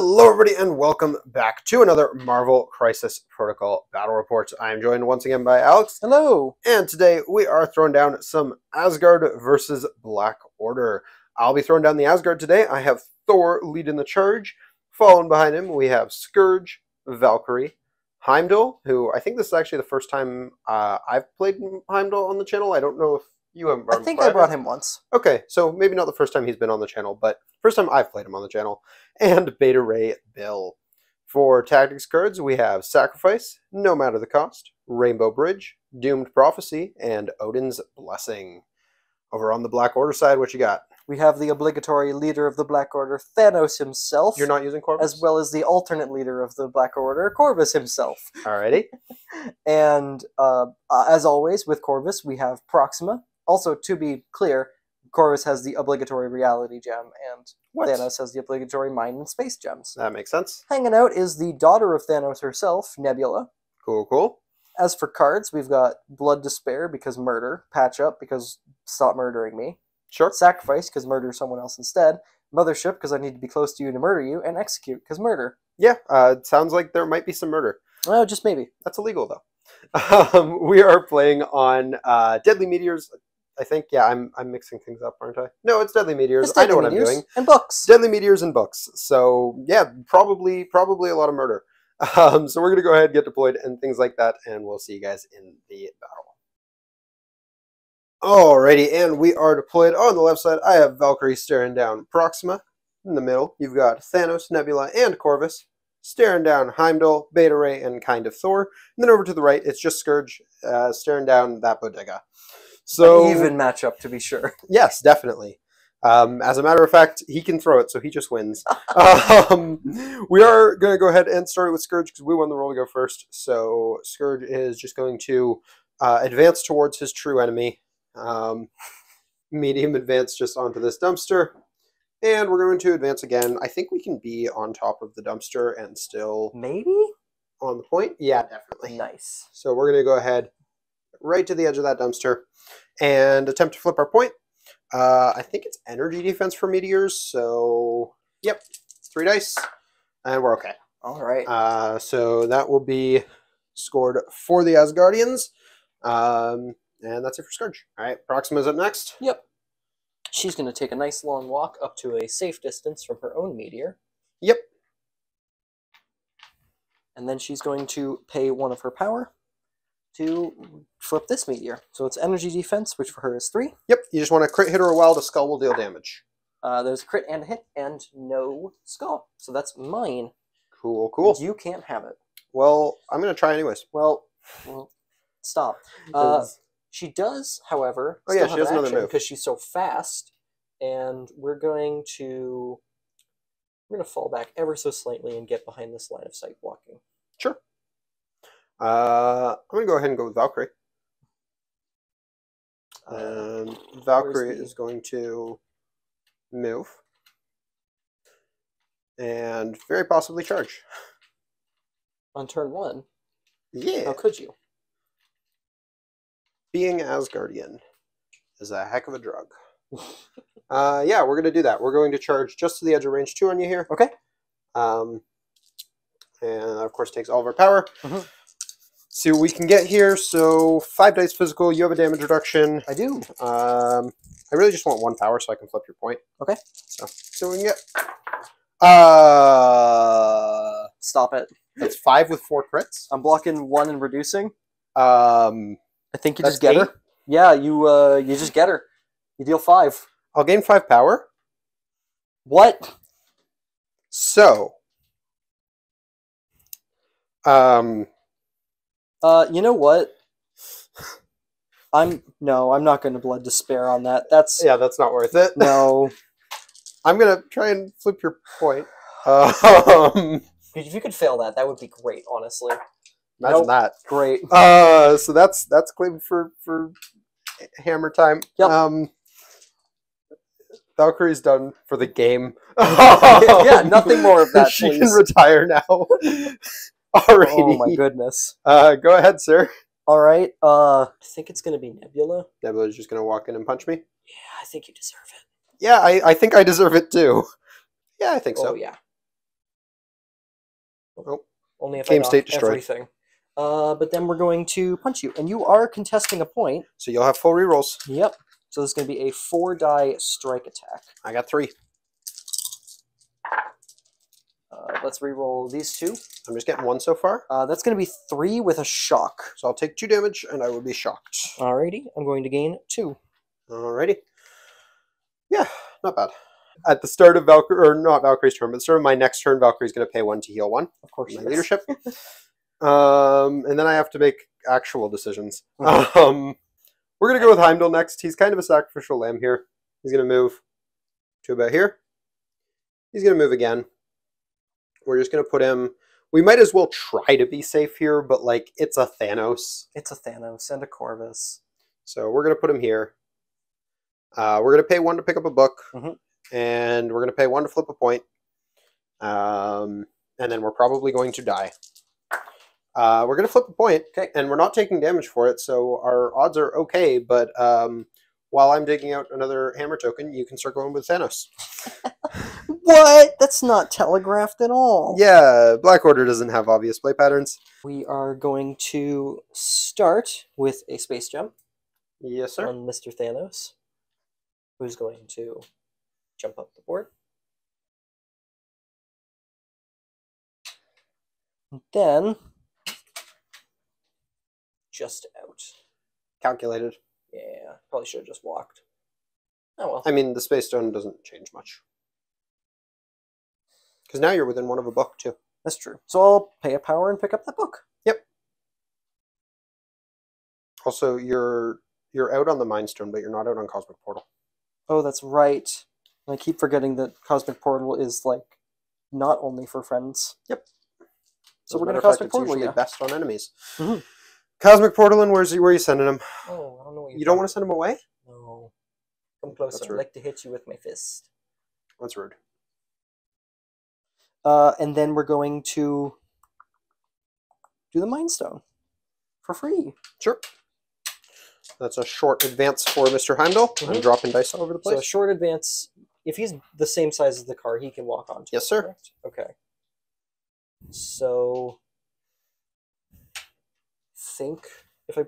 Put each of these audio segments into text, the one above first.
Hello everybody and welcome back to another Marvel Crisis Protocol Battle Report. I am joined once again by Alex. Hello. And today we are throwing down some Asgard versus Black Order. I'll be throwing down the Asgard today. I have Thor leading the charge. Following behind him we have Skurge, Valkyrie, Heimdall, who I think this is actually the first time I've played Heimdall on the channel. I don't know if you haven't brought him. I think I brought him once. Okay, so maybe not the first time he's been on the channel, but first time I've played him on the channel. And Beta Ray Bill. For tactics cards, we have Sacrifice, No Matter the Cost, Rainbow Bridge, Doomed Prophecy, and Odin's Blessing. Over on the Black Order side, what you got? We have the obligatory leader of the Black Order, Thanos himself. You're not using Corvus? As well as the alternate leader of the Black Order, Corvus himself. Alrighty. And as always, with Corvus, we have Proxima. Also, to be clear, Corvus has the obligatory reality gem, and Thanos has the obligatory mind and space gems. That makes sense. Hanging out is the daughter of Thanos herself, Nebula. Cool, cool. As for cards, we've got Blood Despair, because murder. Patch Up, because stop murdering me. Sure. Sacrifice, because murder someone else instead. Mothership, because I need to be close to you to murder you. And Execute, because murder. Yeah, it sounds like there might be some murder. Oh, just maybe. That's illegal, though. We are playing on Deadly Meteors. I think, yeah, I'm mixing things up, aren't I? No, it's Deadly Meteors. I know what I'm doing. And books. Deadly Meteors and books. So, yeah, probably a lot of murder. So we're going to go ahead and get deployed and things like that, and we'll see you guys in the battle. Alrighty, and we are deployed. On the left side, I have Valkyrie staring down Proxima. In the middle, you've got Thanos, Nebula, and Corvus staring down Heimdall, Beta Ray, and kind of Thor. And then over to the right, it's just Skurge staring down that bodega. So, an even matchup, to be sure. Yes, definitely. As a matter of fact, he can throw it, so he just wins. We are going to go ahead and start with Skurge because we won the roll to go first. So Skurge is just going to advance towards his true enemy. Medium advance just onto this dumpster. And we're going to advance again. I think we can be on top of the dumpster and still... Maybe? On the point? Yeah, definitely. Nice. So we're going to go ahead right to the edge of that dumpster and attempt to flip our point. I think it's energy defense for meteors, so yep, 3 dice, and we're okay. All right. So that will be scored for the Asgardians, and that's it for Skurge. All right, Proxima's up next. Yep. She's going to take a nice long walk up to a safe distance from her own meteor. Yep. And then she's going to pay 1 of her power to flip this meteor. So it's energy defense, which for her is 3. Yep, you just want to crit hit or a while, the skull will deal damage. There's a crit and a hit and no skull. So that's mine. Cool, cool. You can't have it. Well, I'm going to try anyways. Well, stop. She does, however, she has another move because she's so fast, and we're going to fall back ever so slightly and get behind this line of sight walking. Sure. I'm going to go ahead and go with Valkyrie. Valkyrie is going to move and very possibly charge. On turn 1? Yeah. How could you? Being Asgardian is a heck of a drug. Yeah, we're going to do that. We're going to charge just to the edge of range 2 on you here. Okay. And of course takes all of our power. Mm-hmm. See what we can get here. So 5 dice physical. You have a damage reduction. I do. I really just want 1 power so I can flip your point. Okay. So see what we can get. Stop it. That's 5 with 4 crits. I'm blocking 1 and reducing. I think you That's just get 8? her. Yeah, you just get her. You deal 5. I'll gain 5 power. What? So, you know what? I'm not going to Blood Despair on that. That's that's not worth it. No. I'm gonna try and flip your point. If you could fail that, that would be great. Honestly, imagine that. Great. So that's claimed for hammer time. Yep. Valkyrie's done for the game. Yeah, nothing more of that. She please. can retire now. Alrighty. Oh my goodness. Go ahead, sir. All right. I think it's gonna be Nebula. Nebula's just gonna walk in and punch me. Yeah, I think you deserve it. Yeah, I think I deserve it too. Yeah, I think so. Oh yeah. Oh, only if game I knock state destroyed. everything. But then we're going to punch you, and you are contesting a point. So you'll have full rerolls. Yep. So this is going to be a 4-die strike attack. I got 3. Let's reroll these 2. I'm just getting 1 so far. That's going to be 3 with a shock. So I'll take 2 damage, and I will be shocked. Alrighty, I'm going to gain 2. Alrighty. Yeah, not bad. At the start of Valkyrie, or not Valkyrie's turn, but at the start of my next turn, Valkyrie's going to pay 1 to heal 1. Of course, my leadership. And then I have to make actual decisions. We're going to go with Heimdall next. He's kind of a sacrificial lamb here. He's going to move to about here. He's going to move again. We're just going to put him... We might as well try to be safe here, but, like, it's a Thanos. It's a Thanos and a Corvus. So we're going to put him here. We're going to pay 1 to pick up a book. And we're going to pay 1 to flip a point. And then we're probably going to die. We're going to flip a point, okay, and we're not taking damage for it, so our odds are okay, but while I'm digging out another hammer token, you can start going with Thanos. What? That's not telegraphed at all. Yeah, Black Order doesn't have obvious play patterns. We are going to start with a space jump. Yes, sir. On Mr. Thanos, who's going to jump up the board. And then... just out. Calculated. Yeah, probably should have just walked. Oh well. I mean, the space stone doesn't change much. Because now you're within 1 of a book, too. That's true. So I'll pay a power and pick up that book. Yep. Also, you're out on the Mind Stone, but you're not out on Cosmic Portal. Oh, that's right. I keep forgetting that Cosmic Portal is, like, not only for friends. Yep. So we're going to Cosmic Portal, yeah. Best on enemies. Mm-hmm. Cosmic Portal, and where are you sending him? Oh, I don't know what you don't want to send him away? No. Come closer. I'd like to hit you with my fist. That's rude. And then we're going to do the Mind Stone for free. Sure. That's a short advance for Mr. Heimdall. I'm dropping dice all over the place. So a short advance. If he's the same size as the car, he can walk onto. Yes, sir. Correct? Okay. So, if I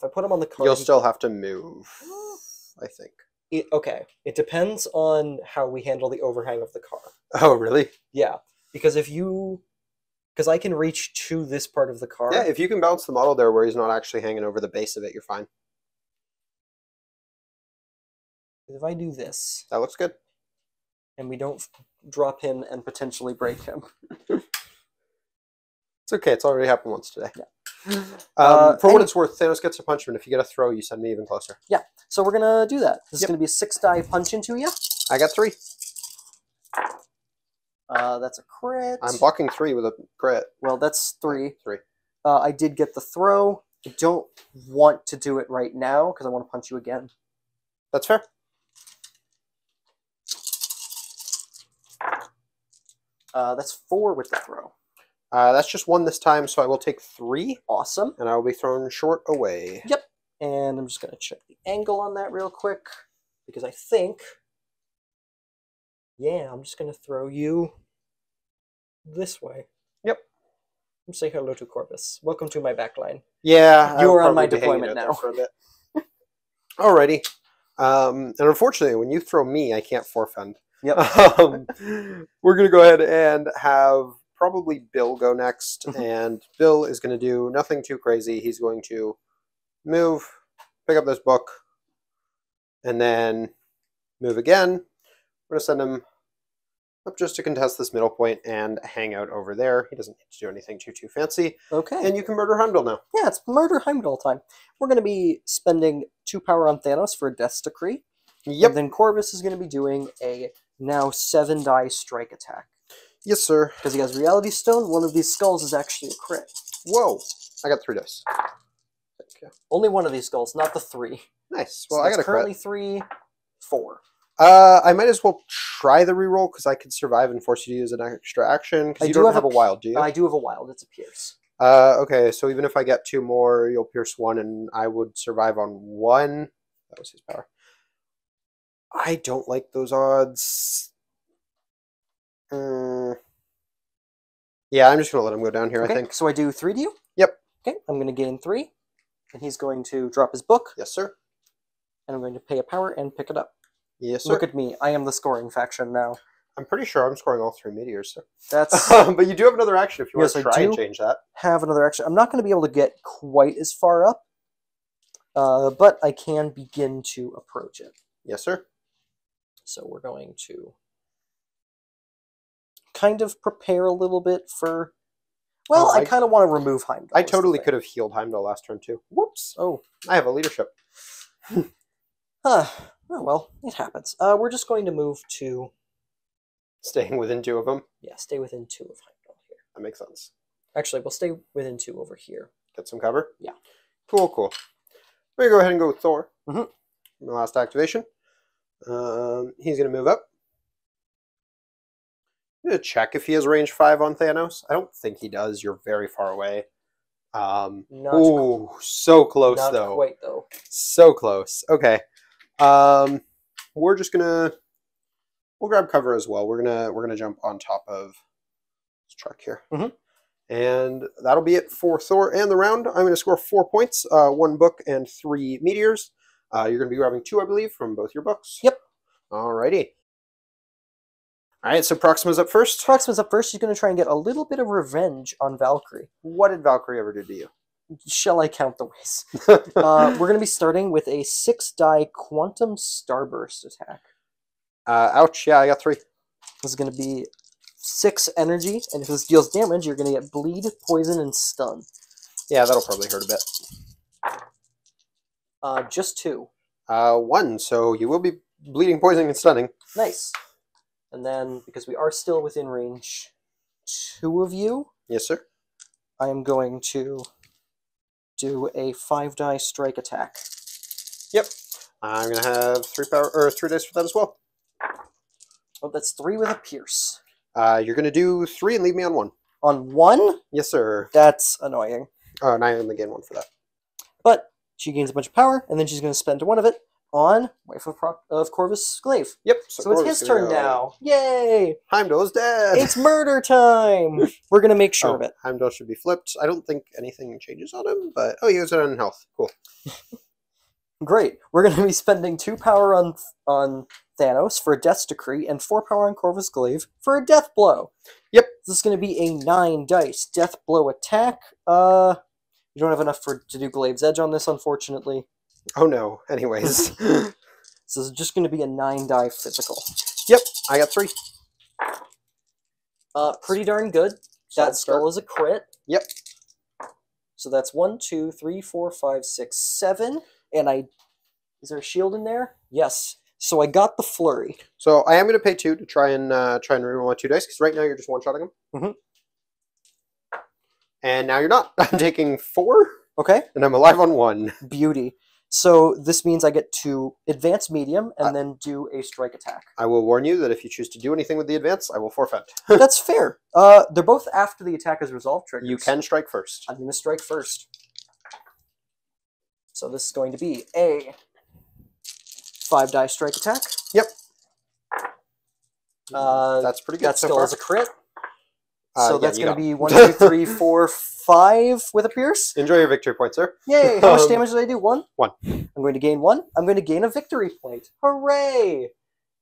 put him on the car, you'll still have to move. I think. Okay. It depends on how we handle the overhang of the car. Oh, really? Yeah. Because because I can reach to this part of the car. Yeah, if you can bounce the model there where he's not actually hanging over the base of it, you're fine. If I do this. That looks good. And we don't drop him and potentially break him. It's okay. It's already happened once today. Yeah. For what it's worth, Thanos gets a punch, and if you get a throw, you send me even closer. Yeah. So we're going to do that. This is going to be a 6-die punch into you. I got 3. That's a crit. I'm blocking 3 with a crit. Well, that's 3. 3. I did get the throw. I don't want to do it right now because I want to punch you again. That's fair. That's 4 with the throw. That's just 1 this time, so I will take 3. Awesome. And I will be thrown short away. Yep. And I'm just going to check the angle on that real quick. Because I think... yeah, I'm just going to throw you this way. Yep. Say hello to Corvus. Welcome to my backline. Yeah. You are on my deployment now. For a bit. Alrighty. And unfortunately, when you throw me, I can't forfend. Yep. We're going to go ahead and have probably Bill go next. And Bill is going to do nothing too crazy. He's going to move, pick up this book, and then move again. We're going to send him up just to contest this middle point and hang out over there. He doesn't need to do anything too fancy. Okay. And you can murder Heimdall now. Yeah, it's murder Heimdall time. We're going to be spending 2 power on Thanos for a Death's Decree. Yep. And then Corvus is going to be doing a now 7-die strike attack. Yes, sir. Because he has Reality Stone. One of these skulls is actually a crit. Whoa. I got 3 dice. Thank you. Only one of these skulls, not the 3. Nice. Well, So I got a currently crit. 3, 4. I might as well try the reroll because I could survive and force you to use an extra action. Because you don't have a wild, do you? I do have a wild. It's a pierce. Okay, so even if I get 2 more, you'll pierce 1, and I would survive on 1. That was his power. I don't like those odds. Yeah, I'm just going to let him go down here, Okay, I think. so I do 3 to you? Yep. Okay, I'm going to gain 3, and he's going to drop his book, Yes, sir. and I'm going to pay a power and pick it up. Yes, sir. Look at me. I am the scoring faction now. I'm pretty sure I'm scoring all 3 meteors, sir. That's... But you do have another action if you want Yes, to I try and do. change that. Have another action. I'm not going to be able to get quite as far up, but I can begin to approach it. Yes, sir. So we're going to kind of prepare a little bit for... Well, I kind of want to remove Heimdall. I totally could have healed Heimdall last turn, too. Whoops. Oh. I have a leadership. Oh, well, it happens. We're just going to move to... Staying within 2 of them. Yeah, stay within 2 of Heimdall here. That makes sense. Actually, we'll stay within 2 over here. Get some cover? Yeah. Cool, cool. We're going to go ahead and go with Thor. Mm-hmm. The last activation. He's going to move up. I'm going to check if he has range 5 on Thanos. I don't think he does. You're very far away. So close, not though. Quite, though. So close. Okay. We're just going to... We'll grab cover as well. We're gonna jump on top of this truck here. Mm-hmm. And that'll be it for Thor and the round. I'm going to score 4 points, 1 book and 3 meteors. You're going to be grabbing 2, I believe, from both your books. Yep. Alrighty. Alright, so Proxima's up first. Proxima's up first. She's going to try and get a little bit of revenge on Valkyrie. What did Valkyrie ever do to you? Shall I count the ways? We're going to be starting with a 6-die Quantum Starburst attack. Ouch, yeah, I got 3. This is going to be 6 energy, and if this deals damage, you're going to get bleed, poison, and stun. Yeah, that'll probably hurt a bit. Just 2. 1, so you will be bleeding, poisoning, and stunning. Nice. And then, because we are still within range 2 of you... Yes, sir. I am going to do a 5-die strike attack. Yep. I'm going to have 3 dice for that as well. Oh, that's 3 with a pierce. You're going to do 3 and leave me on 1. On 1? Yes, sir. That's annoying. Oh, and I only gain 1 for that. But she gains a bunch of power, and then she's going to spend 1 of it on Wife of Corvus Glaive. Yep. So it's his turn now. Yay! Heimdall is dead! It's murder time! We're going to make sure of it. Heimdall should be flipped. I don't think anything changes on him, but... Oh, he goes on health. Cool. Great. We're going to be spending 2 power on Thanos for a Death's Decree and 4 power on Corvus Glaive for a Death Blow. Yep. This is going to be a 9 dice Death Blow attack. You don't have enough to do Glaive's Edge on this, unfortunately. Oh no. Anyways. So this is just going to be a 9-die physical. Yep. I got 3. Pretty darn good. That still is a crit. Yep. So that's 1, 2, 3, 4, 5, 6, 7. And is there a shield in there? Yes. So I got the flurry. So I am going to pay 2 to try and reroll my 2 dice, because right now you're just one-shotting them. Mm-hmm. And now you're not. I'm taking 4. Okay. And I'm alive on 1. Beauty. So this means I get to advance medium and then do a strike attack. I will warn you that if you choose to do anything with the advance, I will forfeit. That's fair. They're both after the attack is resolved triggers. You can strike first. I'm going to strike first. So this is going to be a 5-die strike attack. Yep. That's That's pretty good. That so still far. is a crit. So yeah, that's you going to got be it. 1, 2, 3, 4, 5 with a pierce. Enjoy your victory point, sir. Yay! How much damage did I do? 1? 1. I'm going to gain 1. I'm going to gain a victory point. Hooray!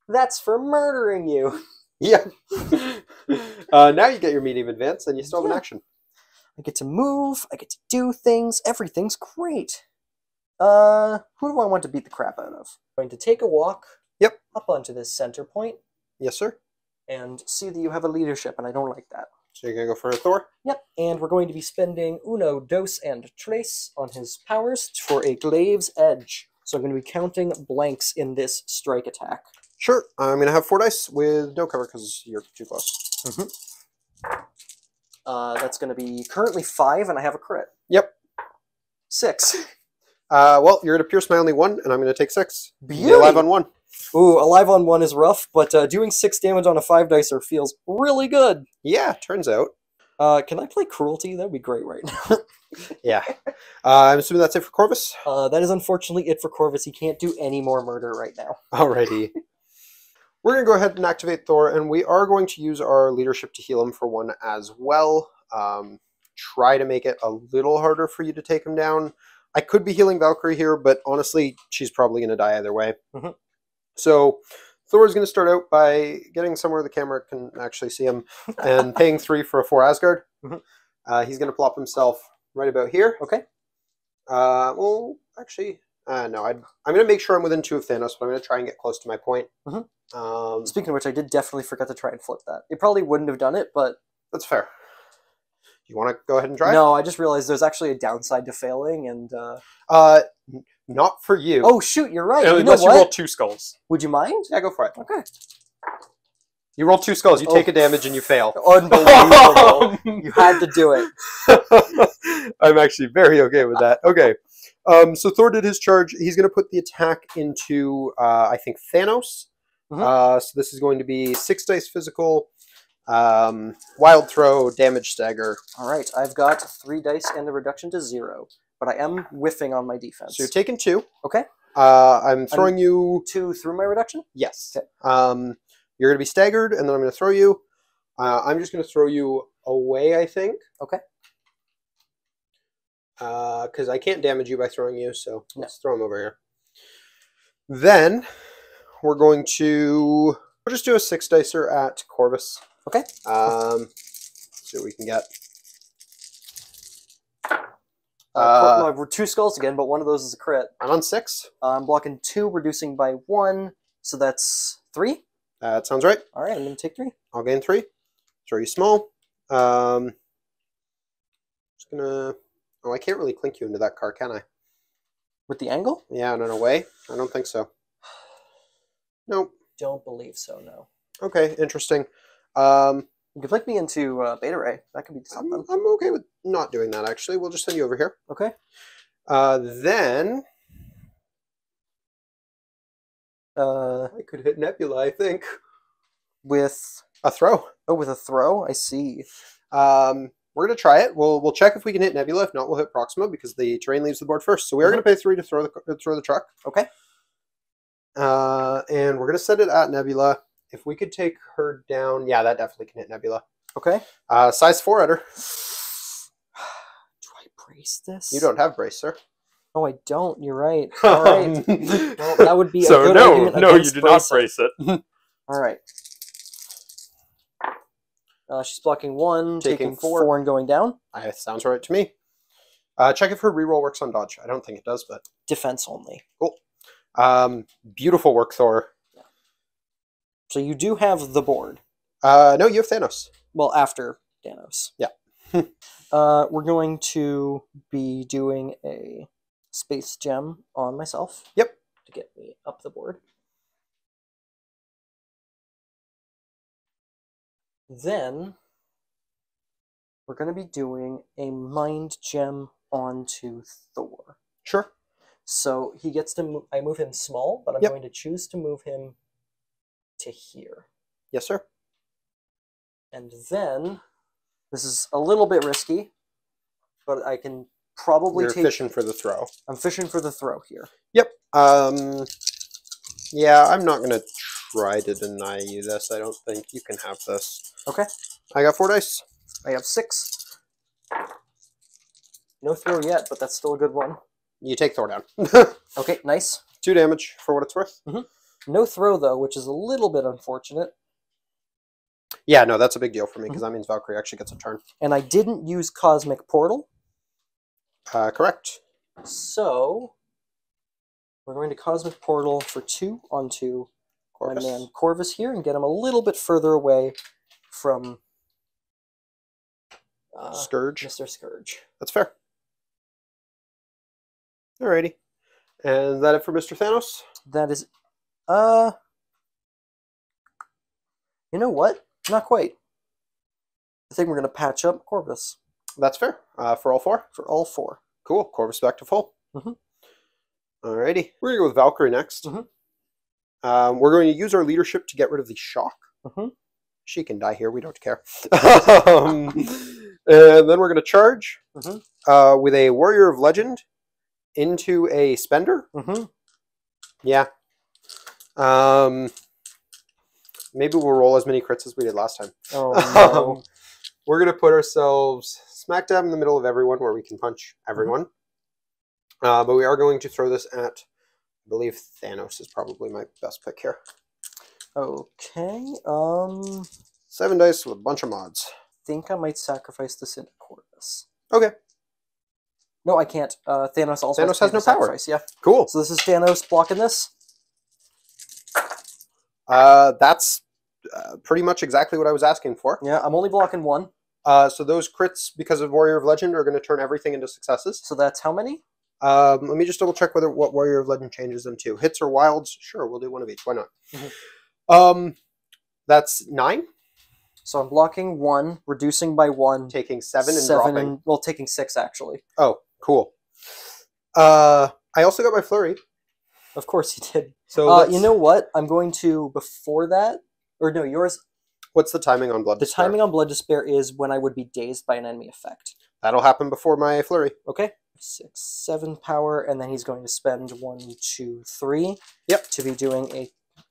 That's for murdering you. Yeah. Now you get your medium advance, and you still have an action. I get to move. I get to do things. Everything's great. Who do I want to beat the crap out of? I'm going to take a walk. Yep. Up onto this center point. Yes, sir. And see that you have a leadership, and I don't like that. So you're going to go for Thor? Yep, and we're going to be spending Uno, Dos, and Tres on his powers for a Glaive's Edge. So I'm going to be counting blanks in this strike attack. Sure. I'm going to have 4 dice with no cover because you're too close. That's going to be currently 5, and I have a crit. Yep. 6. Well, you're going to pierce my only 1, and I'm going to take 6. Beauty! Be alive on 1. Ooh, alive on 1 is rough, but doing 6 damage on a 5-dicer feels really good. Yeah, turns out. Can I play Cruelty? That would be great right now. Yeah. I'm assuming that's it for Corvus? That is unfortunately it for Corvus. He can't do any more murder right now. Alrighty. We're going to go ahead and activate Thor, and we are going to use our leadership to heal him for one as well. Try to make it a little harder for you to take him down. I could be healing Valkyrie here, but honestly, she's probably going to die either way. So Thor is going to start out by getting somewhere the camera can actually see him and paying 3 for a 4 Asgard. He's going to plop himself right about here. Okay. Well, actually, no. I'm going to make sure I'm within 2 of Thanos, but I'm going to try and get close to my point. Speaking of which, I did definitely forget to try and flip that. It probably wouldn't have done it, but... That's fair. You want to go ahead and try? No, I just realized there's actually a downside to failing, and... Not for you. Oh, shoot, you're right. Unless you roll 2 skulls. Would you mind? Yeah, go for it. Okay. You roll 2 skulls, you take a damage, and you fail. Unbelievable. You had to do it. I'm actually very okay with that. Okay. So Thor did his charge. He's going to put the attack into, I think, Thanos. So this is going to be 6 dice physical, wild throw, damage stagger. All right, I've got 3 dice and a reduction to 0, but I am whiffing on my defense. So you're taking 2. Okay. I'm throwing you 2 through my reduction? Yes. Okay. You're going to be staggered, and then I'm going to throw you. I'm just going to throw you away, I think. Okay. Because I can't damage you by throwing you, so let's throw him over here. Then we're going to we'll just do a 6 dicer at Corvus. Okay. See what we can get. We're 2 skulls again, but one of those is a crit. I'm on 6. I'm blocking 2, reducing by 1, so that's 3. That sounds right. All right, I'm going to take 3. I'll gain 3. Throw you small. Just gonna. Oh, I can't really clink you into that car, can I? With the angle? Yeah, in a way. I don't think so. Nope. Don't believe so, no. Okay, interesting. You could flick me into Beta Ray. That could be something. I'm okay with not doing that, actually. We'll just send you over here. Okay. Then... I could hit Nebula, I think. With... A throw. Oh, with a throw? I see. We're going to try it. We'll check if we can hit Nebula. If not, we'll hit Proxima because the terrain leaves the board first. So we are going to pay 3 to throw the truck. Okay. And we're going to set it at Nebula. If we could take her down... Yeah, that definitely can hit Nebula. Okay. Size 4 at her. Do I brace this? You don't have brace, sir. Oh, I don't. You're right. All right. Well, that would be so a good argument no, you do not it. brace it. All right. She's blocking 1, taking 4 and going down. Sounds right to me. Check if her reroll works on dodge. I don't think it does, but... Defense only. Cool. Beautiful work, Thor. Yeah. So you do have the board. No, you have Thanos. Well, after Thanos. Yeah. We're going to be doing a space gem on myself. Yep. To get me up the board. Then we're going to be doing a mind gem onto Thor. Sure. So he gets to move, I move him small, but I'm going to choose to move him to here. Yes, sir. And then, this is a little bit risky, but I can probably You're fishing for the throw. I'm fishing for the throw here. Yep. Yeah, I'm not going to try to deny you this. I don't think you can have this. Okay. I got 4 dice. I have 6. No throw yet, but that's still a good one. You take Thor down. Okay, nice. 2 damage for what it's worth. No throw, though, which is a little bit unfortunate. Yeah, no, that's a big deal for me because that means Valkyrie actually gets a turn. And I didn't use Cosmic Portal. Correct. So, we're going to Cosmic Portal for 2 onto Corvus. my man Corvus here and get him a little bit further away from Skurge. Mr. Skurge. That's fair. Alrighty. And is that it for Mr. Thanos? That is... You know what? Not quite. I think we're going to patch up Corvus. That's fair. For all 4? For all 4. Cool. Corvus back to full. Alrighty. We're going to go with Valkyrie next. We're going to use our leadership to get rid of the shock. She can die here. We don't care. And then we're going to charge with a Warrior of Legend into a Spender. Yeah. Maybe we'll roll as many crits as we did last time. Oh, no. We're going to put ourselves smack dab in the middle of everyone where we can punch everyone. But we are going to throw this at, I believe Thanos is probably my best pick here. Okay. 7 dice with a bunch of mods. Think I might sacrifice this into Corvus. Okay. No, I can't. Thanos also Thanos has no power. Yeah. Cool. So this is Thanos blocking this? That's pretty much exactly what I was asking for. Yeah, I'm only blocking 1. So those crits, because of Warrior of Legend, are going to turn everything into successes. So that's how many? Let me just double check what Warrior of Legend changes them to. Hits or wilds? Sure, we'll do one of each. Why not? That's 9. So I'm blocking 1, reducing by 1. Taking 7 and dropping. Well, taking 6, actually. Oh, cool. I also got my flurry. Of course you did. So you know what? I'm going to, before that, or no, yours. What's the timing on Blood Despair? The timing on Blood Despair is when I would be dazed by an enemy effect. That'll happen before my flurry. Okay. 6, 7 power, and then he's going to spend 1, 2, 3. Yep. To be doing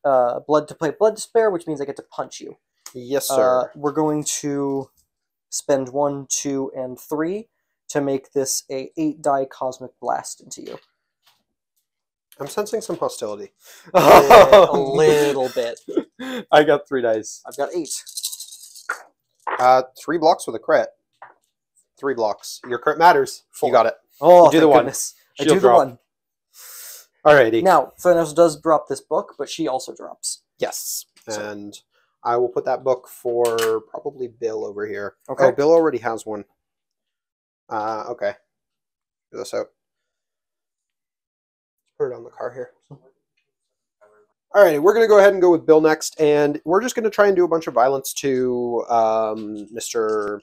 a Blood Despair, which means I get to punch you. Yes, sir. We're going to spend 1, 2, and 3 to make this a 8-die Cosmic Blast into you. I'm sensing some hostility. A little bit. I got 3 dice. I've got 8. 3 blocks with a crit. 3 blocks. Your crit matters. 4. You got it. Oh, you do the goodness. I do drop. the 1. Alrighty. Now, Thanos does drop this book, but she also drops. Yes. And I will put that book for probably Bill over here. Okay. Oh, Bill already has one. Okay. Figure this out. Put it on the car here. Alrighty, we're going to go ahead and go with Bill next, and we're just going to try and do a bunch of violence to Mr.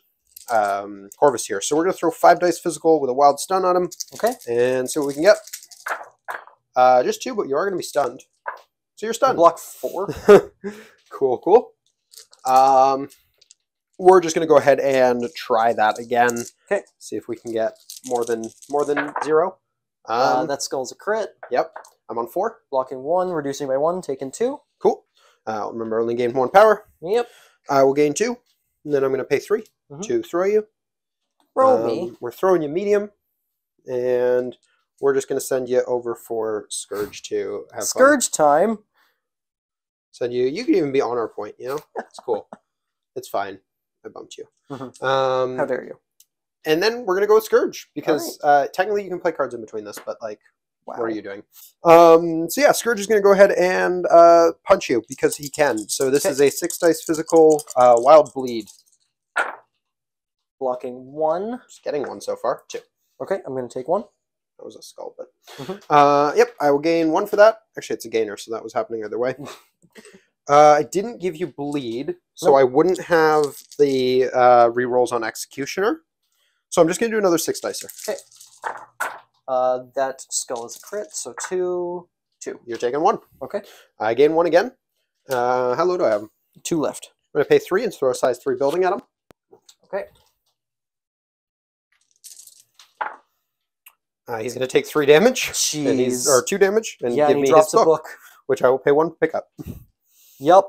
Corvus here. So we're going to throw 5 dice physical with a wild stun on him. Okay. And see what we can get. Just 2, but you are going to be stunned. So you're stunned. Block 4. Cool, cool. We're just going to go ahead and try that again. Okay. See if we can get more than 0. That skull's a crit. Yep. I'm on 4. Blocking 1, reducing by 1, taking 2. Cool. Remember, I only gained 1 power. Yep. I will gain 2. And then I'm going to pay 3 to throw you. Roll me. We're throwing you medium. And we're just going to send you over for Skurge to have Skurge time. Send you. You can even be on our point, you know? It's cool. It's fine. I bumped you. How dare you? And then we're going to go with Skurge. Because technically you can play cards in between this, but like... Wow. What are you doing? So yeah, Skurge is going to go ahead and punch you because he can. So this is a 6 dice physical wild bleed. Blocking 1. Just getting 1 so far. 2. Okay, I'm going to take 1. That was a skull, but yep, I will gain 1 for that. Actually, it's a gainer, so that was happening either way. I didn't give you bleed, so I wouldn't have the rerolls on Executioner. So I'm just going to do another 6 dicer. Okay. That skull is a crit, so 2, 2. You're taking 1. Okay. I gain 1 again. How low do I have? 2 left. I'm going to pay 3 and throw a size 3 building at him. Okay. He's going to take 3 damage. Jeez. Or 2 damage. And give and he me drops his a book. Which I will pay 1 to pick up. Yep.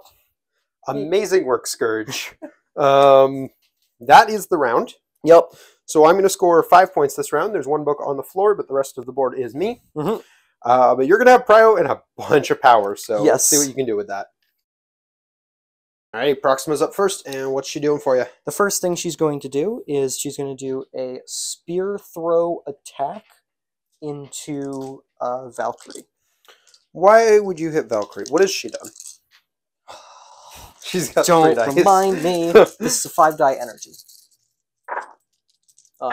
Amazing work, Skurge. That is the round. Yep. So I'm going to score 5 points this round. There's 1 book on the floor, but the rest of the board is me. But you're going to have prio and a bunch of power, so let's see what you can do with that. All right, Proxima's up first, and what's she doing for you? The first thing she's going to do is she's going to do a spear throw attack into Valkyrie. Why would you hit Valkyrie? What has she done? She's got 3 dice. Don't remind me. This is a 5-die energy.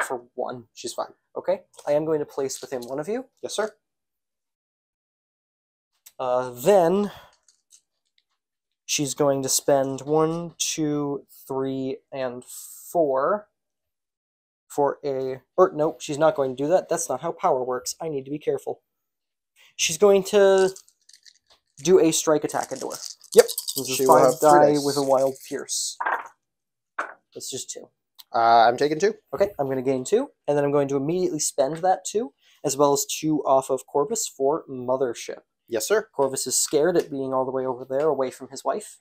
For 1. She's fine. Okay. I am going to place within one of you. Yes, sir. Then she's going to spend 1, 2, 3, and 4 for a... Or, nope, she's not going to do that. That's not how power works. I need to be careful. She's going to do a strike attack into her. Yep. This is 5 die with a wild pierce. That's just 2. I'm taking 2. Okay, I'm going to gain 2, and then I'm going to immediately spend that 2, as well as 2 off of Corvus for Mothership. Yes, sir. Corvus is scared at being all the way over there, away from his wife.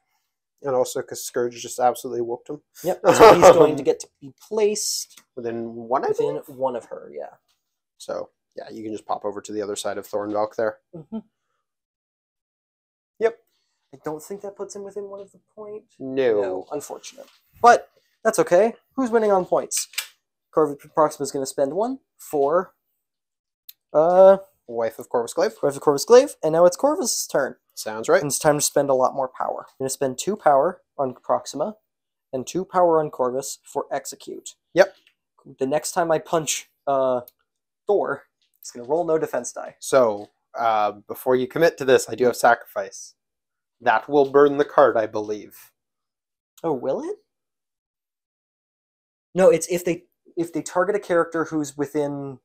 And also because Skurge just absolutely whooped him. Yep. So he's going to get to be placed within one, within one of her, yeah. So, yeah, you can just pop over to the other side of Thor and Valk there. Mm-hmm. Yep. I don't think that puts him within one of the points. No. Unfortunate. But that's okay. Who's winning on points? Proxima is going to spend 1 for Wife of Corvus Glaive. Wife of Corvus Glaive, and now it's Corvus' turn. Sounds right. And it's time to spend a lot more power. I'm going to spend 2 power on Proxima and 2 power on Corvus for execute. Yep. The next time I punch Thor, it's going to roll no defense die. So, before you commit to this, I do have sacrifice. That will burn the card, I believe. Oh, will it? No, it's if they target a character who's within.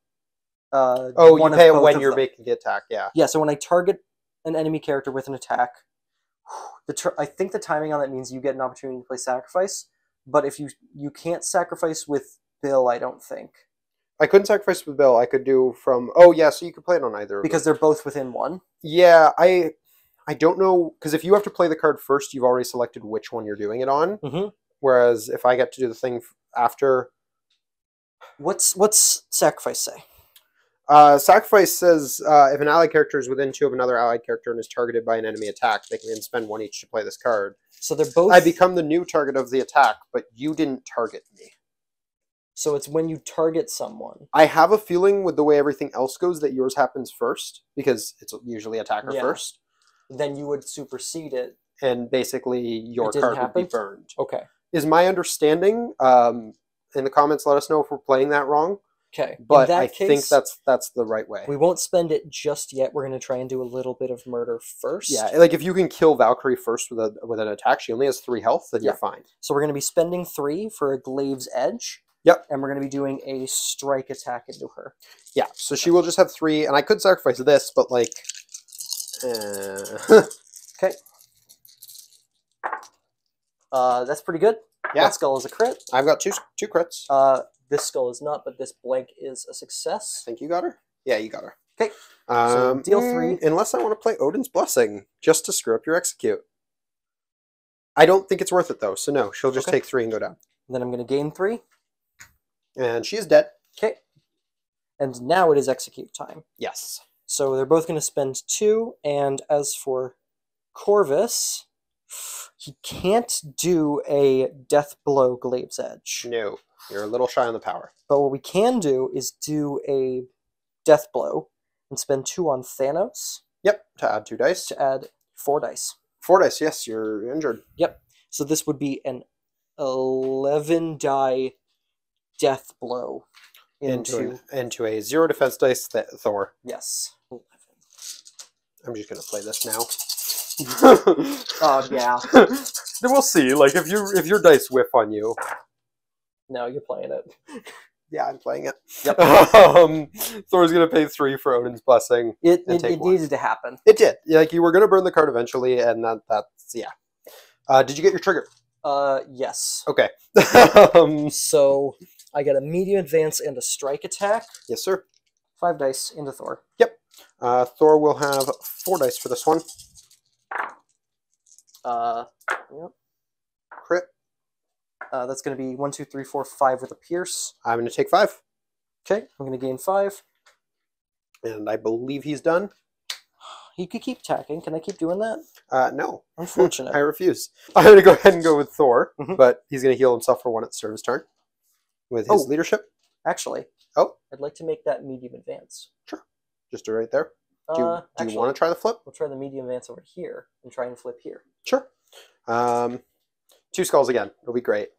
You pay it when you're making the attack. Yeah. Yeah. So when I target an enemy character with an attack, I think the timing on that means you get an opportunity to play sacrifice. But if you can't sacrifice with Bill, I don't think. I couldn't sacrifice with Bill. I could do from. Oh yeah, so you could play it on either. Because they're both within 1. Yeah, I don't know, because if you have to play the card first, you've already selected which one you're doing it on. Mm-hmm. Whereas if I get to do the thing after, what's sacrifice say? Sacrifice says if an allied character is within 2 of another allied character and is targeted by an enemy attack, they can then spend 1 each to play this card. So they're both. I become the new target of the attack, but you didn't target me. So it's when you target someone. I have a feeling with the way everything else goes that yours happens first, because it's usually attacker first. Then you would supersede it. And basically your card would be burned. Okay. Is my understanding. In the comments, let us know if we're playing that wrong. Okay. But I think that's the right way. We won't spend it just yet. We're going to try and do a little bit of murder first. Yeah, like if you can kill Valkyrie first with an attack, she only has 3 health, then you're fine. So we're going to be spending 3 for a Glaive's Edge. Yep. And we're going to be doing a strike attack into her. Yeah, so she will just have 3, and I could sacrifice this, but like... Okay. That's pretty good. Yeah. That skull is a crit. I've got two crits. This skull is not, but this blank is a success. I think you got her? Yeah, you got her. Okay. So deal 3. Unless I want to play Odin's Blessing, just to screw up your execute. I don't think it's worth it, though, so no. She'll just take 3 and go down. Then I'm going to gain 3. And she is dead. Okay. And now it is execute time. Yes. So they're both going to spend 2, and as for Corvus, he can't do a Death Blow Glaive's Edge. No. You're a little shy on the power. But what we can do is do a Death Blow and spend 2 on Thanos. Yep, to add 2 dice. To add 4 dice. 4 dice, yes, you're injured. Yep. So this would be an 11 die Death Blow into a 0 defense dice Thor. Yes. 11. I'm just gonna play this now. Oh yeah. Then we'll see. Like if your dice whiff on you. No, you're playing it. Yeah, I'm playing it. Yep. Thor's gonna pay 3 for Odin's Blessing. It needed to happen. It did. Like you were gonna burn the card eventually, and that's yeah. Did you get your trigger? Yes. Okay. So I got a medium advance and a strike attack. Yes, sir. 5 dice into Thor. Yep. Thor will have 4 dice for this one. Yep. Crit. That's going to be 1, 2, 3, 4, 5 with a pierce. I'm going to take 5. Okay, I'm going to gain 5. And I believe he's done. He could keep attacking. Can I keep doing that? No. Unfortunate. I refuse. I'm going to go ahead and go with Thor, but he's going to heal himself for 1 at the start of his turn with his leadership. Actually. Oh. I'd like to make that medium advance. Sure. Just do it right there. Do you want to try the flip? We'll try the medium advance over here and try and flip here. Sure. 2 skulls again. It'll be great.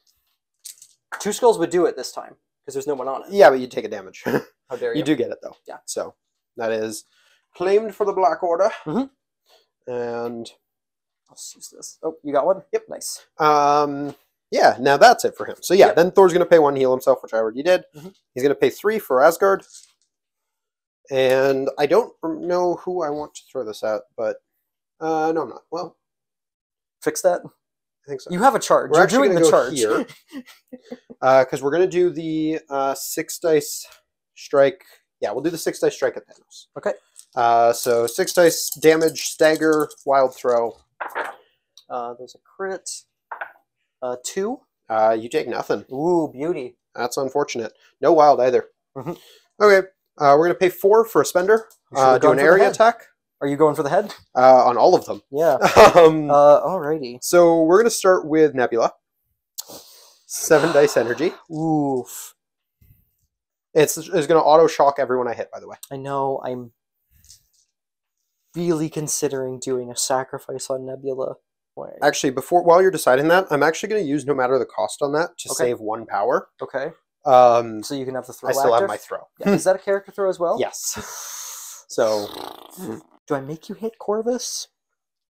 2 skulls would do it this time because there's no one on it. Yeah, but you take a damage. How dare you? You do get it though. Yeah. So that is claimed for the Black Order. And let's use this. Oh, you got one? Yep. Nice. Yeah, now that's it for him. So yeah, then Thor's going to pay 1 heal himself, which I already did. He's going to pay 3 for Asgard. And I don't know who I want to throw this at, but no, I'm not. Well, fix that. I think so. You have a charge. We're actually doing the go charge here because we're going to do the 6 dice strike. Yeah, we'll do the 6 dice strike at Thanos. Okay. So 6 dice damage, stagger, wild throw. There's a crit. 2. You take nothing. Ooh, beauty. That's unfortunate. No wild either. Mhm. Okay, we're going to pay 4 for a spender. You should've Do gone an for the area head. attack Are you going for the head? on all of them. Yeah. Um, Alrighty. so we're going to start with Nebula. 7 dice energy. Oof. It's going to auto-shock everyone I hit, by the way. I know. I'm really considering doing a sacrifice on Nebula. Actually, while you're deciding that, I'm actually going to use no matter the cost on that to Okay. save 1 power. Okay. So you can have the throw. I still active? have my throw. Yeah. Is that a character throw as well? Yes. So do I make you hit Corvus?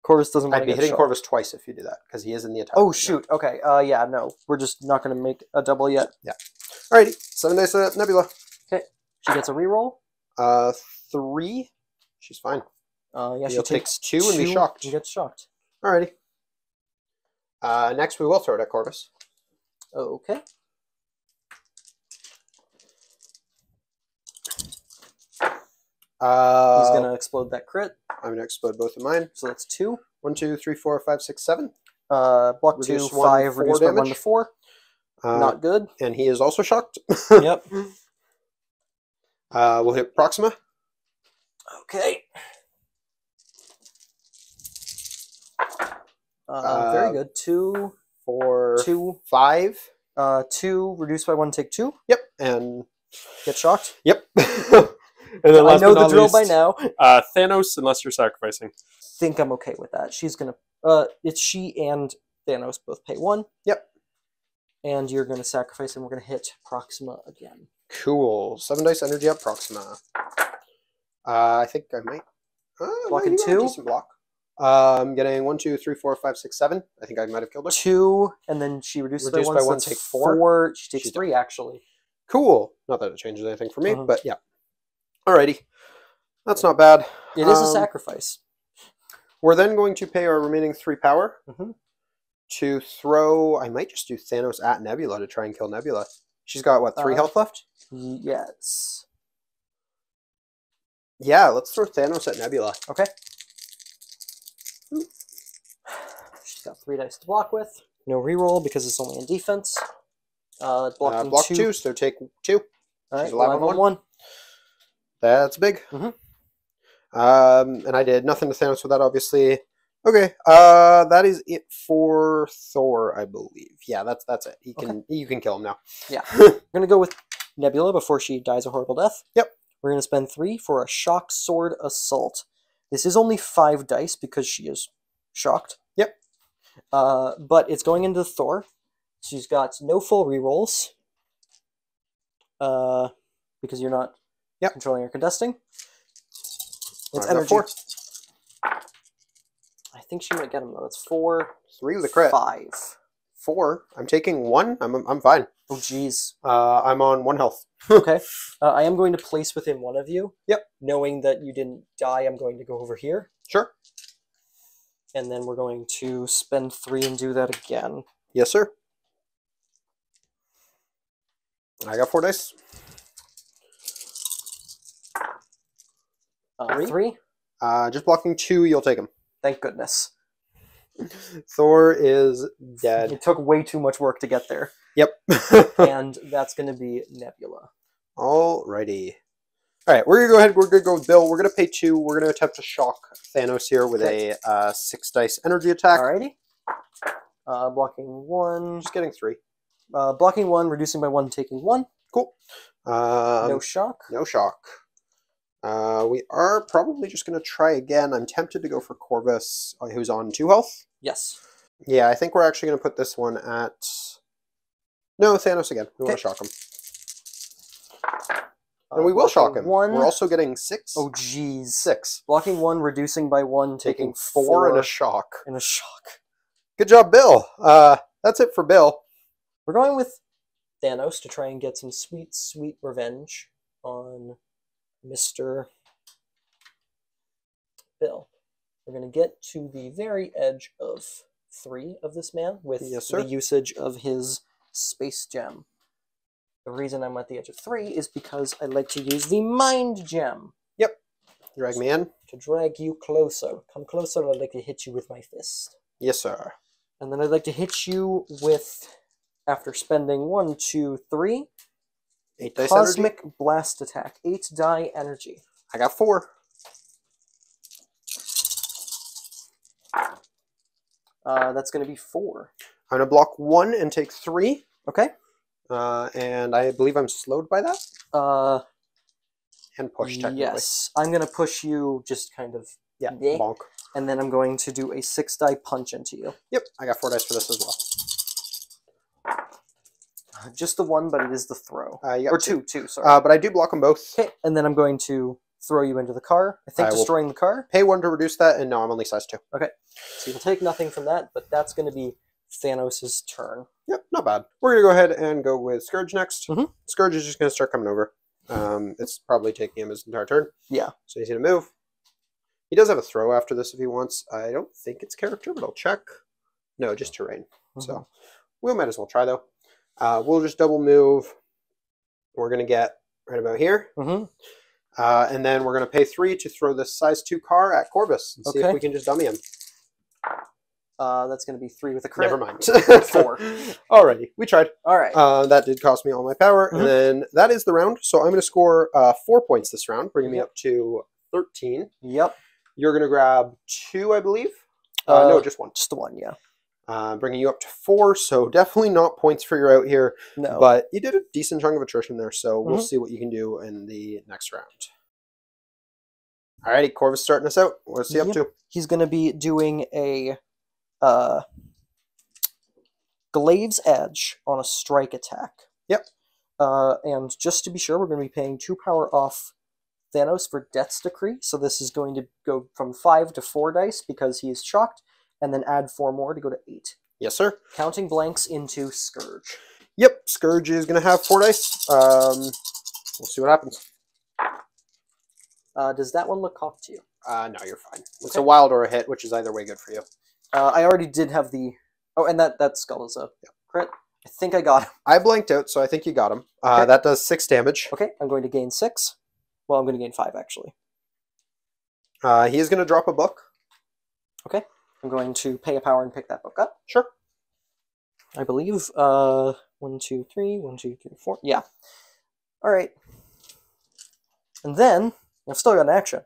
Corvus doesn't want I'd to be get hitting shot. Corvus twice if you do that, because he is in the attack. Oh, right shoot. Okay. Yeah, no. We're just not going to make a double yet. now. Alrighty. 7 dice Nebula. She gets a reroll. 3. She's fine. Yeah, she She'll takes take 2 and be shocked. And gets shocked. Alrighty. Next, we will throw it at Corvus. Okay. He's going to explode that crit. I'm going to explode both of mine. So that's 2. 1, 2, 3, 4, 5, 6, 7. Block Reduce 2, 1, 5, 4 reduced by 1 damage. to 4. Not good. And he is also shocked. Yep. We'll hit Proxima. Okay. Very good. 2, 4, 2, 5. 2, reduced by 1, take 2. Yep. And Get shocked. yep. And then I last know but the not drill least, by now. Thanos, unless you're sacrificing. Think I'm okay with that. She's gonna. It's she and Thanos both pay 1. Yep. And you're gonna sacrifice, and we're gonna hit Proxima again. Cool. 7 dice energy up Proxima. I think I might. Blocking you got a 2. decent block. I'm getting 1, 2, 3, 4, 5, 6, 7. I think I might have killed her. 2, and then she reduces Reduced by by 1. one, So take that's 4. She takes She's 3 actually. Cool. Not that it changes anything for me, Mhm. but yeah. Alrighty. That's not bad. It is a sacrifice. We're then going to pay our remaining 3 power Mhm. to throw. I might just do Thanos at Nebula to try and kill Nebula. She's got, what, 3 health left? Yes. Yeah, let's throw Thanos at Nebula. Okay. She's got 3 dice to block with. No reroll because it's only in defense. Blocking Block 2. 2, so take 2. All right, She's alive on 1. That's big. Mhm. And I did nothing to Thanos with that, obviously. Okay, that is it for Thor, I believe. Yeah, that's it. You can kill him now. Yeah. We're gonna go with Nebula before she dies a horrible death. Yep. We're gonna spend 3 for a shock sword assault. This is only 5 dice because she is shocked. Yep. But it's going into Thor. She's got no full rerolls. Because you're not controlling or contesting. It's energy. 4. I think she might get him though. It's 4. 3 with a crit. 5. 4. I'm taking 1. I'm fine. Oh jeez. I'm on 1 health. Okay. I am going to place within one of you. Yep. Knowing that you didn't die, I'm going to go over here. Sure. And then we're going to spend 3 and do that again. Yes, sir. I got 4 dice. 3. Just blocking 2, you'll take them. Thank goodness. Thor is dead. It took way too much work to get there. Yep. And that's going to be Nebula. Alrighty. Alright, we're going to go ahead. We're going to go with Bill. We're going to pay 2. We're going to attempt to shock Thanos here with a 6 dice energy attack. Alrighty. Blocking 1. Just getting 3. Blocking 1, reducing by 1, taking 1. Cool. No shock. No shock. We are probably just going to try again. I'm tempted to go for Corvus, who's on 2 health. Yes. Yeah, I think we're actually going to put this one at... No, Thanos again. We want to shock him. And we will shock him. 1. We're also getting 6. Oh, jeez. 6. Blocking 1, reducing by 1, Taking taking 4 and a shock. And a shock. Good job, Bill. That's it for Bill. We're going with Thanos to try and get some sweet, sweet revenge on Mr. Bill. We're going to get to the very edge of 3 of this man with the usage of his space gem. The reason I'm at the edge of 3 is because I like to use the mind gem. Yep. Drag me in. To drag you closer. Come closer, I'd like to hit you with my fist. Yes, sir. And then I'd like to hit you with, after spending 1, 2, 3, 8 dice Cosmic energy. Blast Attack. 8 die energy. I got 4. That's going to be 4. I'm going to block 1 and take 3. Okay. And I believe I'm slowed by that. And push, technically. Yes. I'm going to push you just kind of... Yeah, bleh. bonk. And then I'm going to do a 6 die punch into you. Yep, I got 4 dice for this as well. Just the 1, but it is the throw. You got Or 2. 2, sorry. But I do block them both. Okay, and then I'm going to throw you into the car. I think I will destroying the car. Pay 1 to reduce that, and no, I'm only size 2. Okay. So you'll take nothing from that, but that's going to be Thanos' turn. Yep, not bad. We're going to go ahead and go with Skurge next. Mhm. Skurge is just going to start coming over. It's probably taking him his entire turn. Yeah. So he's going to move. He does have a throw after this if he wants. I don't think it's character, but I'll check. No, just terrain. So we might as well try, though. We'll just double move. We're going to get right about here. And then we're going to pay 3 to throw this size 2 car at Corvus and see if we can just dummy him. That's going to be 3 with a crit. Never mind. 4. Alrighty, we tried. All right. That did cost me all my power. And then that is the round. So I'm going to score 4 points this round, bringing me up to 13. Yep. You're going to grab 2, I believe. No, just 1. Just the 1, yeah. Bringing you up to 4, so definitely not points for your out here. No. But you did a decent chunk of attrition there, so we'll see what you can do in the next round. Alrighty, Corvus starting us out. What's he up to? He's going to be doing a Glaive's Edge on a strike attack. Yep. And just to be sure, we're going to be paying 2 power off Thanos for Death's Decree. So this is going to go from 5 to 4 dice because he is shocked, and then add 4 more to go to 8. Yes, sir. Counting blanks into Skurge. Yep, Skurge is going to have 4 dice. We'll see what happens. Does that one look cocked to you? No, you're fine. It's a wild or a hit, which is either way good for you. I already did have the... Oh, and that skull is a crit. I think I got him. I blanked out, so I think you got him. That does 6 damage. Okay, I'm going to gain 6. Well, I'm going to gain 5, actually. He is going to drop a book. Okay. I'm going to pay a power and pick that book up. Sure. I believe, 1, 2, 3, 1, 2, 3, 4. Yeah. All right. And then, I've still got an action.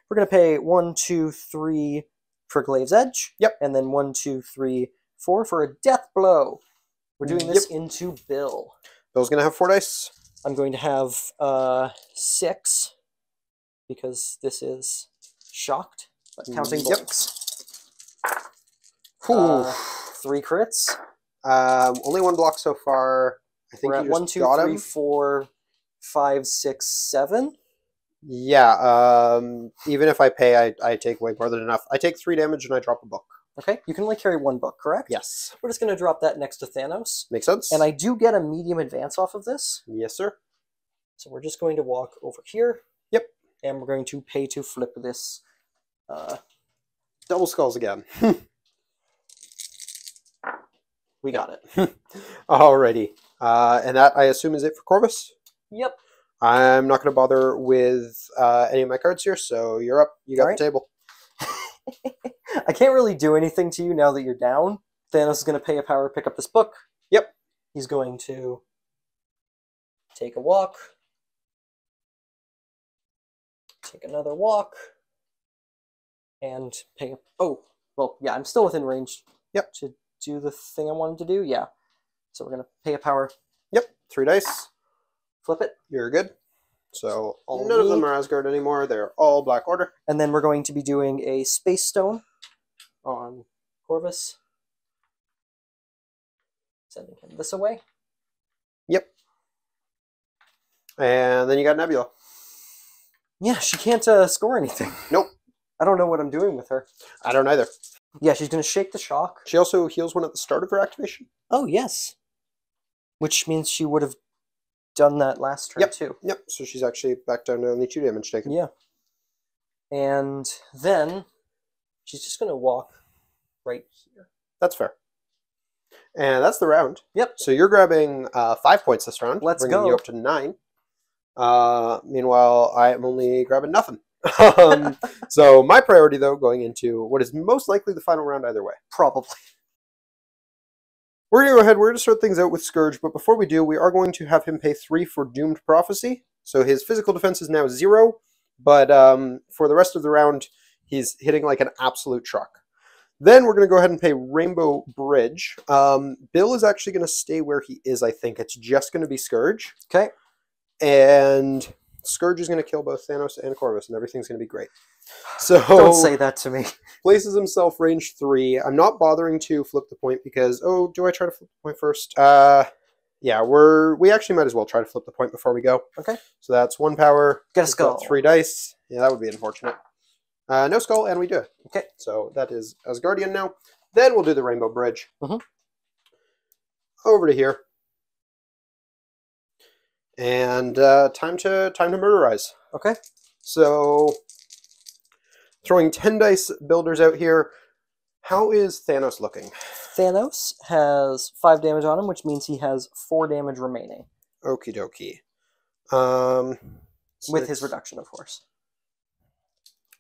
We're going to pay 1, 2, 3 for Glaive's Edge. Yep. And then 1, 2, 3, 4 for a death blow. We're doing this into Bill. Bill's going to have 4 dice. I'm going to have 6 because this is shocked, but counting blanks. 3 crits. Only 1 block so far. I think We're you at just 1, 2, got 3, him. 4, 5, 6, 7. Yeah, even if I pay, I take way more than enough. I take 3 damage and I drop a book. Okay, you can only carry 1 book, correct? Yes. We're just going to drop that next to Thanos. Makes sense? And I do get a medium advance off of this. Yes, sir. So we're just going to walk over here. Yep. And we're going to pay to flip this. Double skulls again. We got it. Alrighty. And that, I assume, is it for Corvus? Yep. I'm not going to bother with any of my cards here, so you're up. You got the table. I can't really do anything to you now that you're down. Thanos is going to pay a power, pick up this book. Yep. He's going to take a walk. Take another walk. And pay a... Oh, well, yeah, I'm still within range. Yep. To do the thing I wanted to do, yeah. So we're going to pay a power. Yep. 3 dice. Flip it. You're good. So All none of me. them are Asgard anymore. They're all Black Order. And then we're going to be doing a Space Stone on Corvus. Sending him this away. Yep. And then you got Nebula. Yeah, she can't score anything. Nope. I don't know what I'm doing with her. I don't either. Yeah, she's going to shake the shock. She also heals one at the start of her activation. Oh, yes. Which means she would have done that last turn, too. Yep, so she's actually back down to only 2 damage taken. Yeah. And then she's just going to walk right here. That's fair. And that's the round. Yep. So you're grabbing 5 points this round. Let's bringing go. you up to 9. Meanwhile, I am only grabbing nothing. So my priority, though, going into what is most likely the final round either way. Probably. We're going to go ahead. We're going to start things out with Skurge, but before we do, we are going to have him pay 3 for Doomed Prophecy. So his physical defense is now 0, but for the rest of the round, he's hitting like an absolute truck. Then we're going to go ahead and pay Rainbow Bridge. Bill is actually going to stay where he is, I think. It's just going to be Skurge. Okay. And Skurge is going to kill both Thanos and Corvus, and everything's going to be great. So Don't say that to me. Places himself range 3. I'm not bothering to flip the point because, oh, do I try to flip the point first? Yeah, we actually might as well try to flip the point before we go. Okay. So that's 1 power. Get a skull. 3 dice. Yeah, that would be unfortunate. No skull, and we do it. Okay. So that is Asgardian now. Then we'll do the Rainbow Bridge. Mm-hmm. Over to here. And time to murderize. Okay. So throwing 10 dice builders out here. How is Thanos looking? Thanos has 5 damage on him, which means he has 4 damage remaining. Okie dokie. With his reduction, of course.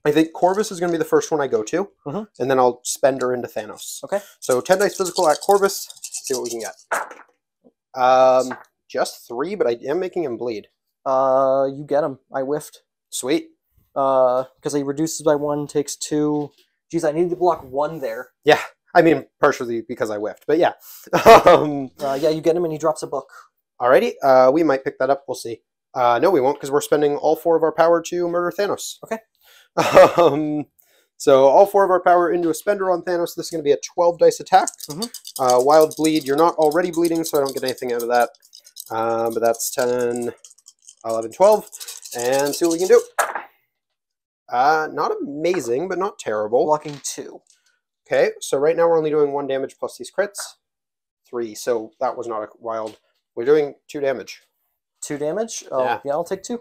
I think Corvus is going to be the first one I go to, mm-hmm. and then I'll spend her into Thanos. Okay. So 10 dice physical at Corvus. See what we can get. Just 3, but I am making him bleed. You get him. I whiffed. Sweet. Because he reduces by 1, takes 2. Jeez, I needed to block 1 there. Yeah, I mean, partially because I whiffed, but yeah. Yeah, you get him and he drops a book. Alrighty, we might pick that up. We'll see. No, we won't, because we're spending all 4 of our power to murder Thanos. Okay. So all 4 of our power into a spender on Thanos. This is going to be a 12 dice attack. Mm-hmm. Wild bleed. You're not already bleeding, so I don't get anything out of that. But that's 10, 11, 12. And see what we can do. Not amazing, but not terrible. Blocking 2. Okay, so right now we're only doing 1 damage plus these crits. 3, so that was not a wild. We're doing 2 damage. 2 damage? Oh, yeah, I'll take 2.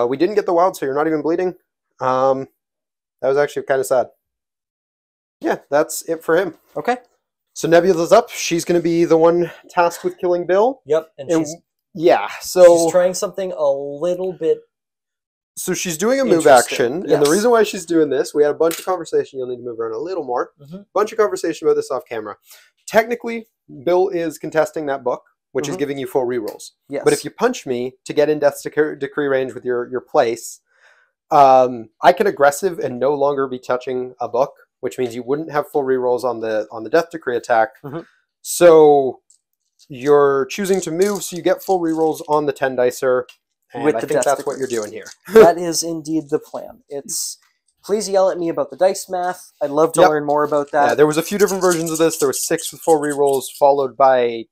We didn't get the wild, so you're not even bleeding. That was actually kind of sad. Yeah, that's it for him. Okay. So Nebula's up. She's going to be the one tasked with killing Bill. Yep, and she's so she's trying something a little bit. So she's doing a move action, yes. And the reason why she's doing this, we had a bunch of conversation. You'll need to move around a little more. Mm-hmm. Bunch of conversation about this off camera. Technically, Bill is contesting that book, which is giving you full rerolls. Yes. But if you punch me to get in Death's Decree range with your place, I can aggressive and no longer be touching a book, which means you wouldn't have full rerolls on the Death Decree attack. Mm-hmm. So you're choosing to move, so you get full rerolls on the 10 dicer. And I think that's what you're doing here. That is indeed the plan. It's please yell at me about the dice math. I'd love to learn more about that. Yeah, there was a few different versions of this. There was 6 with full rerolls, followed by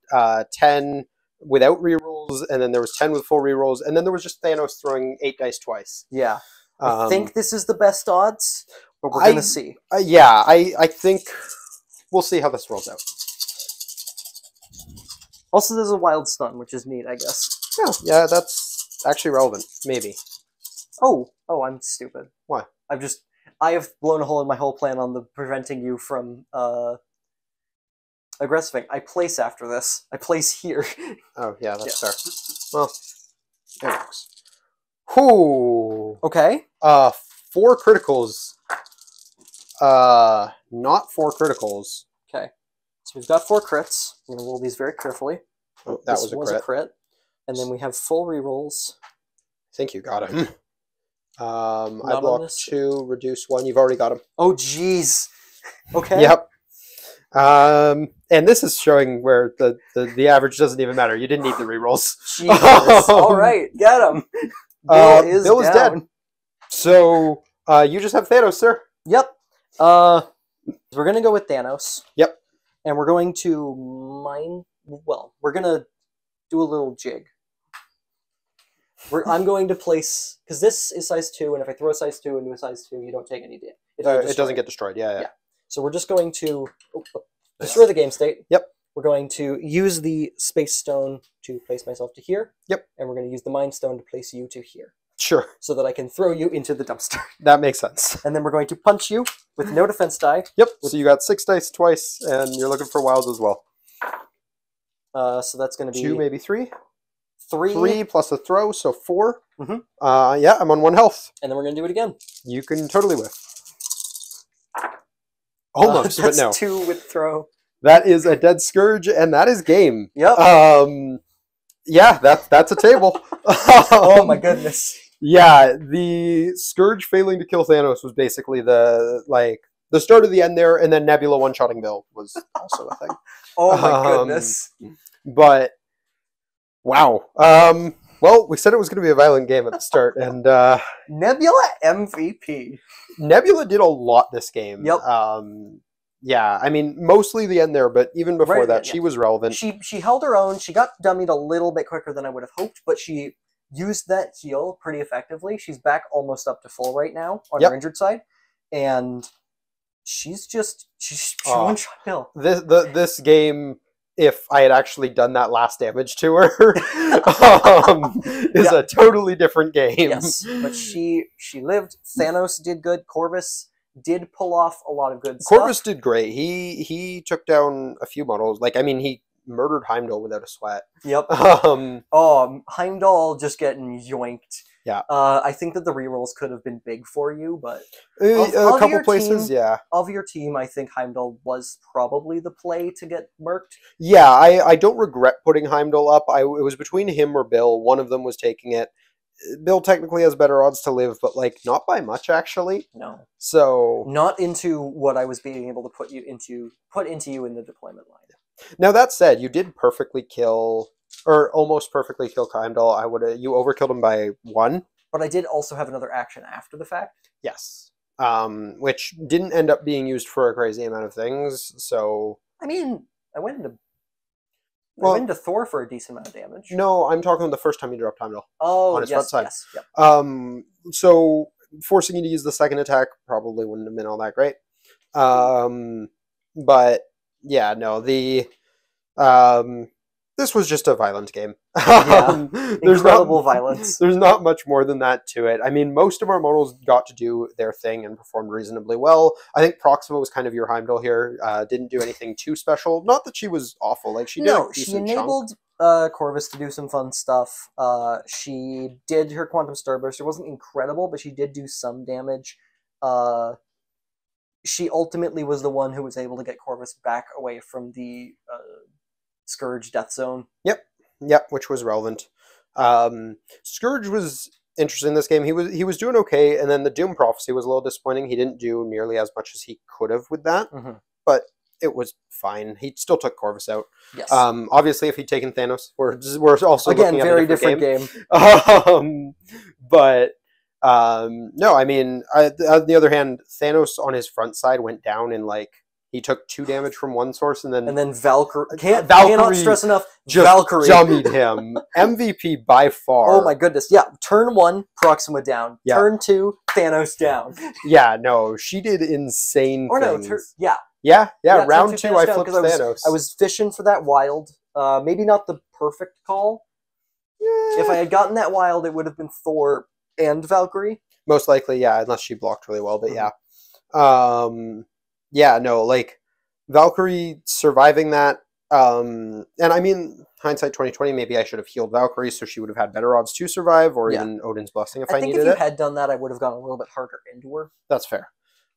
10 without rerolls, and then there was 10 with full rerolls, and then there was just Thanos throwing 8 dice twice. Yeah. I think this is the best odds, but we're going to see. Yeah, I think we'll see how this rolls out. Also, there's a wild stun, which is neat, I guess. Yeah, that's actually relevant. Maybe. Oh, I'm stupid. Why? I have blown a hole in my whole plan on the preventing you from aggressiving. I place after this. I place here. Oh, yeah, that's fair. Well, there it works. Whoo! Okay. 4 criticals. Not 4 criticals. Okay. So we've got 4 crits. I'm going to roll these very carefully. Oh, that was a crit. And then we have full rerolls. I think you got him. I blocked 2, reduce 1. You've already got him. Oh, jeez. Okay. Yep. And this is showing where the average doesn't even matter. You didn't need the rerolls. Jesus. All right, get him. Bill is dead. So you just have Thanos, sir. Yep. We're gonna go with Thanos. Yep. And we're going to mine. Well, we're gonna do a little jig. I'm going to place because this is size 2, and if I throw a size 2 into a size 2, you don't take any damage. It doesn't get destroyed. Yeah. So we're just going to destroy the game state. Yep. We're going to use the space stone to place myself to here. Yep. And we're going to use the mind stone to place you to here. Sure. So that I can throw you into the dumpster. That makes sense. And then we're going to punch you with no defense die. Yep. So you got 6 dice twice, and you're looking for wilds as well. So that's going to be 2, maybe 3. 3. plus a throw, so 4. Mhm. Yeah, I'm on 1 health. And then we're going to do it again. You can totally whiff. Almost, but that's no. 2 with throw. That is a dead Skurge, and that is game. Yep. Yeah, that's a table. Oh my goodness. Yeah, the Skurge failing to kill Thanos was basically the start of the end there, and then Nebula one-shotting Bill was also a thing. Oh my goodness. But wow. Well, we said it was going to be a violent game at the start, and Nebula MVP. Nebula did a lot this game. Yep. Yeah, I mean, mostly the end there, but even before Right, that, yeah. she was relevant. She held her own. She got dummied a little bit quicker than I would have hoped, but she used that heal pretty effectively. She's back almost up to full right now on her injured side, and she one-shot Bill. This game, if I had actually done that last damage to her, is a totally different game. Yes, but she lived. Thanos did good. Corvus did pull off a lot of good stuff. Corvus did great. He took down a few models. Like, I mean, he murdered Heimdall without a sweat. Yep. Heimdall just getting yoinked. Yeah. I think that the rerolls could have been big for you, but a couple places, yeah. Of your team, I think Heimdall was probably the play to get murked. Yeah, I don't regret putting Heimdall up. It was between him or Bill. One of them was taking it. Bill technically has better odds to live, but like not by much actually. No. So not into what I was being able to put into you in the deployment line. Now that said, you did perfectly kill, or almost perfectly kill Heimdall. You overkilled him by 1. But I did also have another action after the fact. Yes. Which didn't end up being used for a crazy amount of things. So I mean, I went into Thor for a decent amount of damage. No, I'm talking the first time you dropped Heimdall. Oh, on his front side. Yes, yep. So forcing you to use the second attack probably wouldn't have been all that great. But yeah, no, this was just a violent game. Yeah, incredible violence. There's not much more than that to it. I mean, most of our models got to do their thing and performed reasonably well. I think Proxima was kind of your Heimdall here. Didn't do anything too special. Not that she was awful. Like she did a decent she enabled Corvus to do some fun stuff. She did her Quantum Starburst. It wasn't incredible, but she did do some damage. She ultimately was the one who was able to get Corvus back away from the Skurge death zone. Yep, which was relevant. Skurge was interesting in this game. He was doing okay, and then the Doom Prophecy was a little disappointing. He didn't do nearly as much as he could have with that, but it was fine. He still took Corvus out. Yes. Obviously, if he'd taken Thanos, we're also again looking at very a different game. But no, I mean, on the other hand, Thanos on his front side went down in he took 2 damage from one source, and then Valkyrie cannot stress enough. Just Valkyrie dummied him. MVP by far. Oh my goodness! Yeah, turn 1, Proxima down. Yeah. Turn 2, Thanos down. Yeah, no, she did insane things. Yeah, round 2, I flipped Thanos. I was fishing for that wild. Maybe not the perfect call. Yeah. If I had gotten that wild, it would have been Thor and Valkyrie. Most likely, yeah, unless she blocked really well, but yeah. Yeah, no, Valkyrie surviving that, and I mean, hindsight 2020, maybe I should have healed Valkyrie so she would have had better odds to survive, or even Odin's Blessing if I needed it. I think if you had done that, I would have gone a little bit harder into her. That's fair.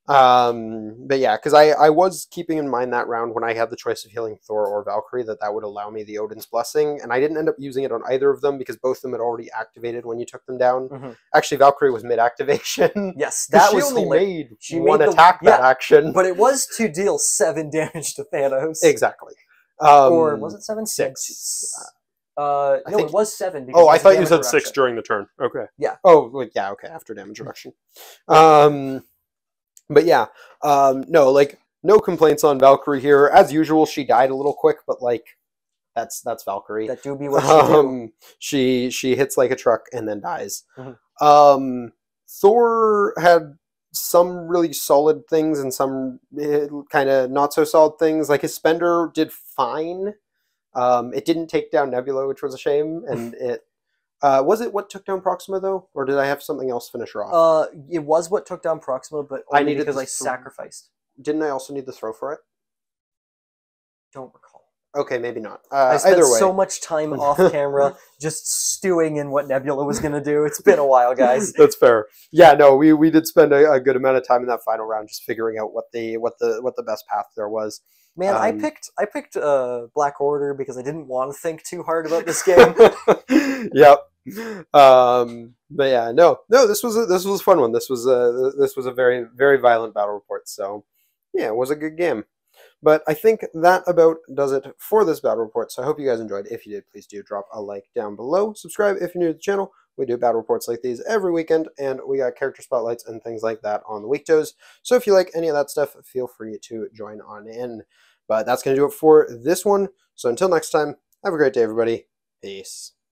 But yeah, because I was keeping in mind that round when I had the choice of healing Thor or Valkyrie that would allow me the Odin's Blessing, and I didn't end up using it on either of them because both of them had already activated when you took them down. Actually, Valkyrie was mid-activation. Yes, that was only made she one made attack that action. But it was to deal 7 damage to Thanos. Exactly. Or was it 7? 6. No, it was 7. Because I thought you said 6 during the turn. Okay. Yeah. Oh, yeah, okay, after damage reduction. But yeah, no, no complaints on Valkyrie here. As usual, she died a little quick, but that's Valkyrie. That do be what she do. She hits like a truck and then dies. Thor had some really solid things and some kind of not so solid things. His Spender did fine. It didn't take down Nebula, which was a shame, and it. Was it what took down Proxima, though? Or did I have something else finish her off? It was what took down Proxima, but only because I sacrificed. Didn't I also need the throw for it? Don't recall. Okay, maybe not. I spent Either way. so much time off camera just stewing in what Nebula was going to do. It's been a while, guys. That's fair. Yeah, no, we did spend a good amount of time in that final round just figuring out what the best path there was. Man, I picked Black Order because I didn't want to think too hard about this game. Yep. But yeah, no, this was a fun one. This was a very, very violent battle report. So yeah, it was a good game. But I think that about does it for this battle report. So I hope you guys enjoyed. If you did, please do drop a like down below. Subscribe if you're new to the channel. We do battle reports like these every weekend, and we got character spotlights and things like that on the weekdays. So if you like any of that stuff, feel free to join on in. But that's going to do it for this one. So until next time, have a great day, everybody. Peace.